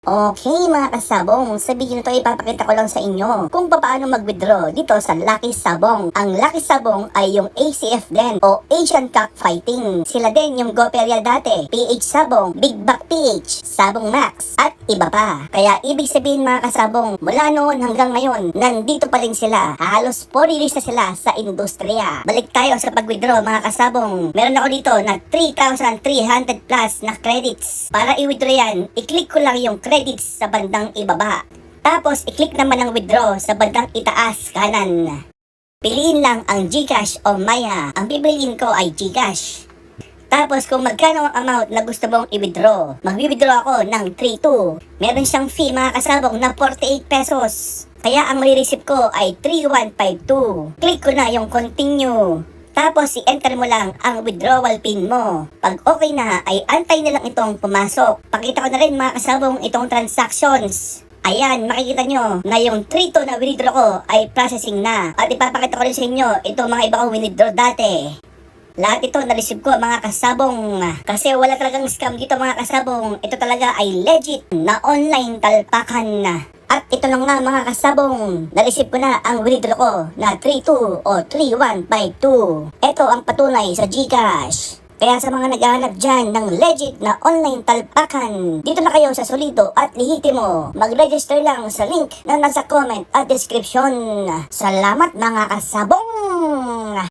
Okay mga kasabong, sa video na ito ipapakita ko lang sa inyo kung paano mag-withdraw dito sa Lucky Sabong. Ang Lucky Sabong ay yung ACF din o Asian Cockfighting. Sila din yung Goperia dati, PH Sabong, Big Back PH, Sabong Max, at iba pa. Kaya ibig sabihin mga kasabong, mula noon hanggang ngayon, nandito pa rin sila. Halos 4 years na sila sa industriya. Balik tayo sa pag-withdraw mga kasabong. Meron ako dito na 3,300 plus na credits. Para i-withdraw yan, i-click ko lang yung credits sa bandang ibaba. Tapos, i-click naman ang withdraw sa bandang itaas kanan. Piliin lang ang GCash o Maya. Ang pipiliin ko ay GCash. Tapos, kung magkano ang amount na gusto mong i-withdraw, mag-withdraw ako ng 3,2. Meron siyang fee mga kasabong na 48 pesos. Kaya ang marireceive ko ay 3,152. Click ko na yung continue. Tapos, i-enter mo lang ang withdrawal pin mo. Pag okay na, ay antay na lang itong pumasok. Pakita ko na rin mga kasabong itong transactions. Ayan, makikita nyo na yung 3,2 na withdraw ko ay processing na. At ipapakita ko rin sa inyo itong mga iba kong withdraw dati. Lahat ito na-receive ko mga kasabong. Kasi wala talagang scam dito mga kasabong. Ito talaga ay legit na online talpakan na. At ito lang nga mga kasabong, na-receive ko na ang withdraw ko na 3,2 o 3,152. Ito ang patunay sa GCash. Kaya sa mga naghahanap dyan ng legit na online talpakan, dito na kayo sa solido at lehitimo. Mag-register lang sa link na nasa comment at description. Salamat mga kasabong!